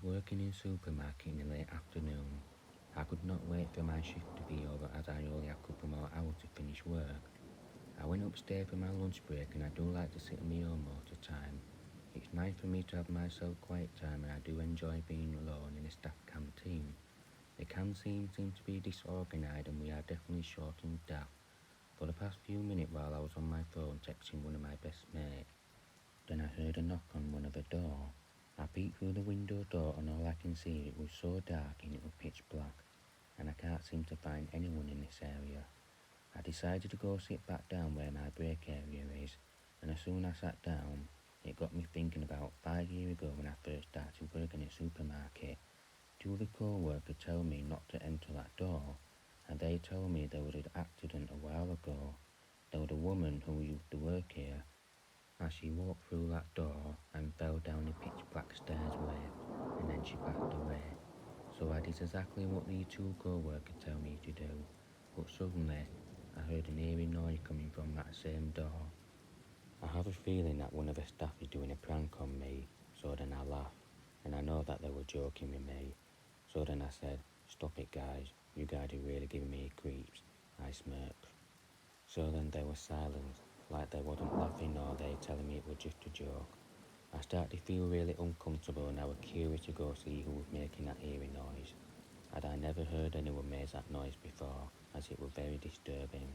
working in a supermarket in the late afternoon. I could not wait for my shift to be over as I only had a couple more hours to finish work. I went upstairs for my lunch break and I do like to sit on my own most of the time. It's nice for me to have myself quiet time and I do enjoy being alone in the staff canteen. The canteen seems to be disorganised and we are definitely short on staff. For the past few minutes while I was on my phone texting one of my best mates, then I heard a knock on one of the door. I peeked through the window door and all I can see it was so dark and it was pitch black, and I can't seem to find anyone in this area. I decided to go sit back down where my break area is, and as soon as I sat down, it got me thinking about 5 years ago when I first started working in a supermarket. Two of the co-workers told me not to enter that door, and they told me there was an accident a while ago. There was a woman who used to work here, as she walked through that door and fell down the pitch black stairway, and then she passed away. So I did exactly what the two co-workers tell me to do, but suddenly I heard an eerie noise coming from that same door. I have a feeling that one of the staff is doing a prank on me, so then I laughed, and I know that they were joking with me. So then I said, "Stop it guys, you guys are really giving me creeps," I smirked. So then there was silence, like they wasn't laughing or they telling me it was just a joke. I started to feel really uncomfortable and I was curious to go see who was making that eerie noise. Had I never heard anyone make that noise before, as it was very disturbing.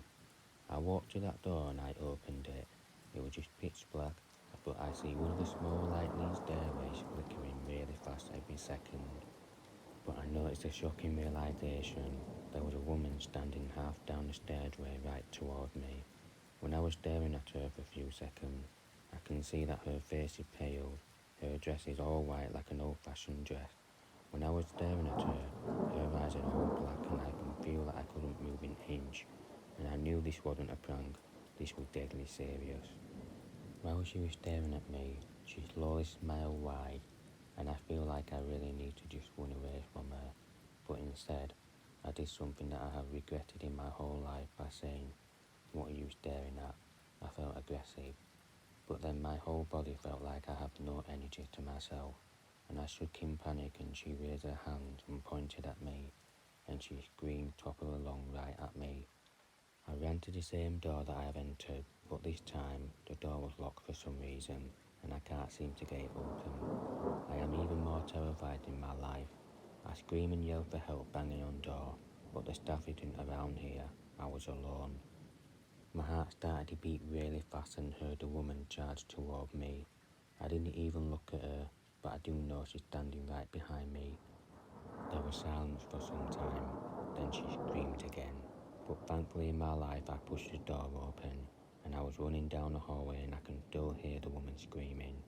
I walked to that door and I opened it. It was just pitch black, but I see one of the small lightning stairways flickering really fast every second. But I noticed a shocking realisation. There was a woman standing half down the stairway right towards me. When I was staring at her for a few seconds, I can see that her face is pale. Her dress is all white like an old-fashioned dress. When I was staring at her eyes are all black and I can feel that I couldn't move an inch. And I knew this wasn't a prank, this was deadly serious. While she was staring at me, she slowly smiled wide, and I feel like I really need to just run away from her. But instead, I did something that I have regretted in my whole life by saying, "What are you staring at?" I felt aggressive, but then my whole body felt like I had no energy to myself, and I shook in panic and she raised her hand and pointed at me, and she screamed top of the lung right at me. I ran to the same door that I have entered, but this time the door was locked for some reason, and I can't seem to get it open. I am even more terrified in my life. I scream and yell for help banging on door, but the staff isn't around here. I was alone. My heart started to beat really fast and heard the woman charge toward me. I didn't even look at her, but I do know she's standing right behind me. There was silence for some time, then she screamed again. But thankfully in my life I pushed the door open, and I was running down the hallway and I can still hear the woman screaming.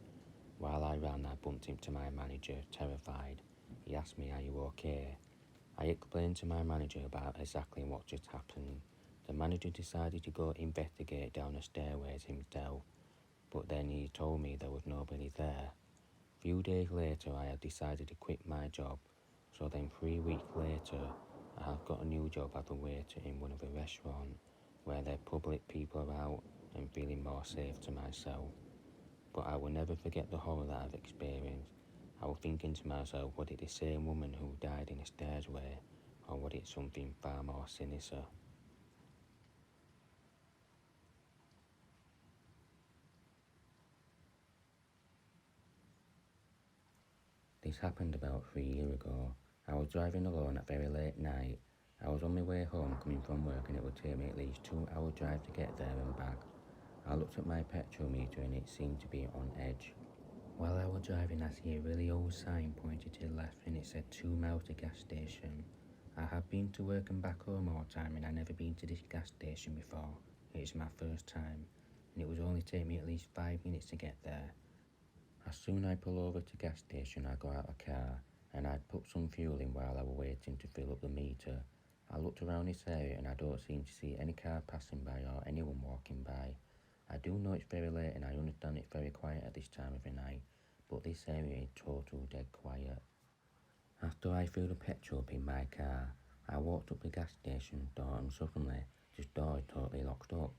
While I ran I bumped into my manager, terrified. He asked me, "Are you okay?" I explained to my manager about exactly what just happened. The manager decided to go investigate down the stairways himself, but then he told me there was nobody there. Few days later I had decided to quit my job, so then 3 weeks later I have got a new job as a waiter in one of the restaurants, where there are public people about and feeling more safe to myself. But I will never forget the horror that I've experienced. I was thinking to myself, was it the same woman who died in the stairway, or was it something far more sinister? This happened about 3 years ago. I was driving alone at very late night. I was on my way home coming from work and it would take me at least 2 hour drive to get there and back. I looked at my petrol meter and it seemed to be on edge. While I was driving I see a really old sign pointed to the left and it said 2 miles to gas station. I have been to work and back home all the time and I never been to this gas station before. It's my first time and it would only take me at least 5 minutes to get there. As soon as I pull over to gas station I got out of the car and I'd put some fuel in while I was waiting to fill up the meter. I looked around this area and I don't seem to see any car passing by or anyone walking by. I do know it's very late and I understand it's very quiet at this time of the night, but this area is total dead quiet. After I filled the petrol up in my car, I walked up the gas station door and suddenly this door is totally locked up.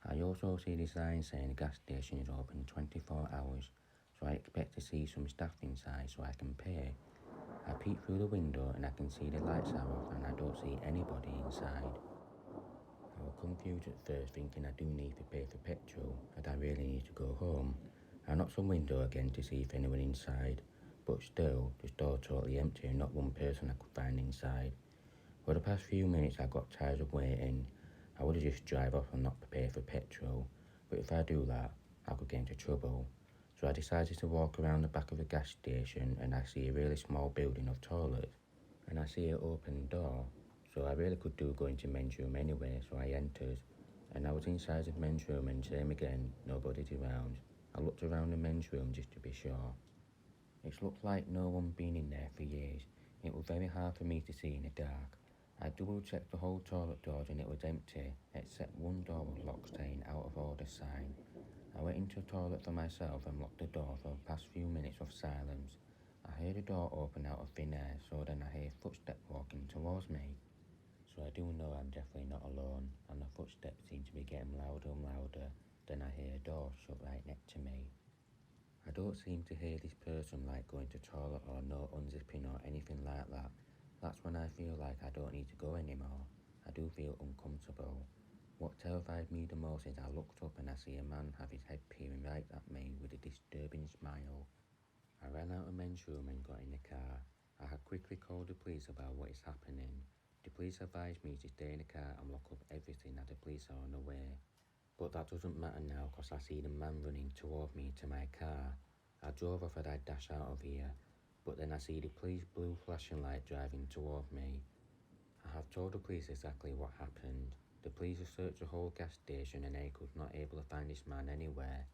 I also see the sign saying the gas station is open 24 hours, so I expect to see some staff inside so I can pay. I peek through the window and I can see the lights are off and I don't see anybody inside. I was confused at first, thinking I do need to pay for petrol and I really need to go home. I knocked on the window again to see if anyone inside, but still, the store totally empty and not one person I could find inside. For the past few minutes I got tired of waiting. I would have just drive off and not pay for petrol, but if I do that, I could get into trouble. So I decided to walk around the back of the gas station and I see a really small building of toilets. And I see an open door, so I really could do go into men's room anyway, so I entered. And I was inside the men's room and same again, nobody's around. I looked around the men's room just to be sure. It looked like no one been in there for years. It was very hard for me to see in the dark. I double checked the whole toilet doors and it was empty, except one door was locked saying out of order sign. I went into the toilet for myself and locked the door for the past few minutes of silence. I heard the door open out of thin air, so then I hear footsteps walking towards me. So I do know I'm definitely not alone, and the footsteps seem to be getting louder and louder. Then I hear a door shut right next to me. I don't seem to hear this person like going to toilet or no unzipping or anything like that. That's when I feel like I don't need to go anymore. I do feel uncomfortable. What terrified me the most is I looked up and I see a man have his head peering right at me with a disturbing smile. I ran out of men's room and got in the car. I had quickly called the police about what is happening. The police advised me to stay in the car and lock up everything as the police are on the way. But that doesn't matter now because I see the man running toward me to my car. I drove off and I dash out of here, but then I see the police blue flashing light driving toward me. I have told the police exactly what happened. The police have searched the whole gas station and they could not able to find this man anywhere.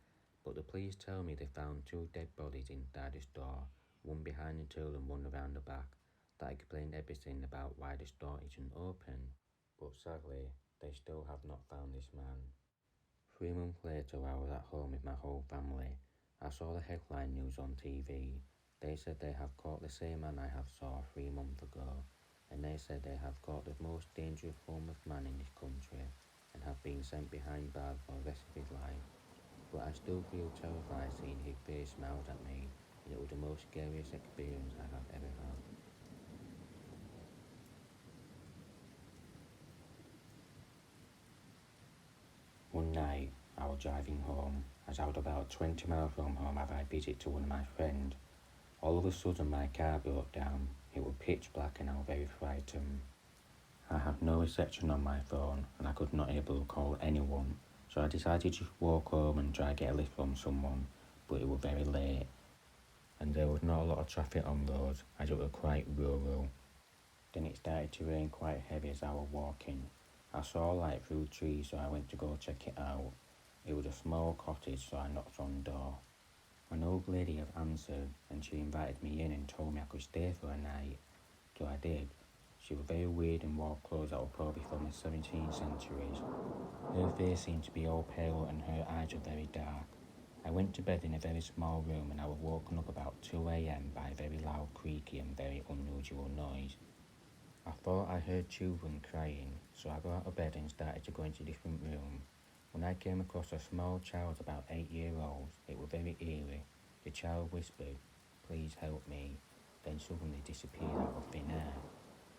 But the police tell me they found 2 dead bodies inside the store, one behind the till and one around the back. That explained everything about why the store isn't open. But sadly, they still have not found this man. 3 months later, I was at home with my whole family. I saw the headline news on TV. They said they have caught the same man I have saw 3 months ago, and they said they have caught the most dangerous form of man in this country and have been sent behind bars for the rest of his life. But I still feel terrified seeing his face smiles at me, and it was the most scariest experience I have ever had. One night, I was driving home. As I was about 20 miles from home, I had a visit to one of my friends. All of a sudden, my car broke down. It was pitch black and I was very frightened. I had no reception on my phone and I could not able to call anyone, so I decided to just walk home and try to get a lift from someone, but it was very late. And there was not a lot of traffic on roads as it was quite rural. Then it started to rain quite heavy as I was walking. I saw light through trees, so I went to go check it out. It was a small cottage, so I knocked on the door. An old lady had answered and she invited me in and told me I could stay for a night. So I did. She was very weird and wore clothes that were probably from the 17th centuries. Her face seemed to be all pale and her eyes were very dark. I went to bed in a very small room and I was woken up about 2 a.m. by a very loud creaky and very unusual noise. I thought I heard children crying, so I got out of bed and started to go into a different room. When I came across a small child about 8 years old, it was very eerie. The child whispered, "Please help me," then suddenly disappeared out of thin air.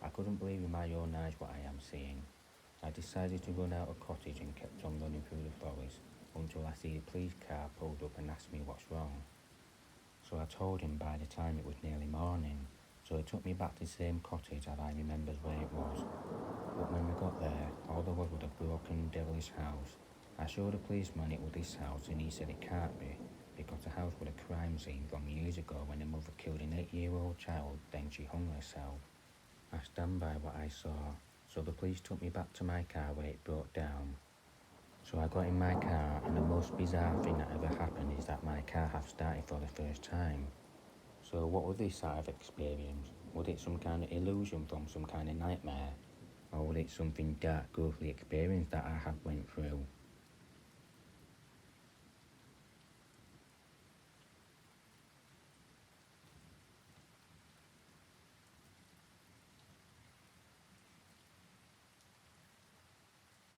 I couldn't believe in my own eyes what I am seeing. I decided to run out of the cottage and kept on running through the forest until I see a police car pulled up and asked me what's wrong. So I told him by the time it was nearly morning, so he took me back to the same cottage as I remembered where it was. But when we got there, all there was a broken, devilish house. I showed the policeman it was this house and he said it can't be, because the house was a crime scene from years ago when the mother killed an 8-year-old child, then she hung herself. I stand by what I saw, so the police took me back to my car where it broke down. So I got in my car and the most bizarre thing that ever happened is that my car have started for the first time. So what was this sort of experience? Was it some kind of illusion from some kind of nightmare? Or was it something dark, ghostly experience that I had went through?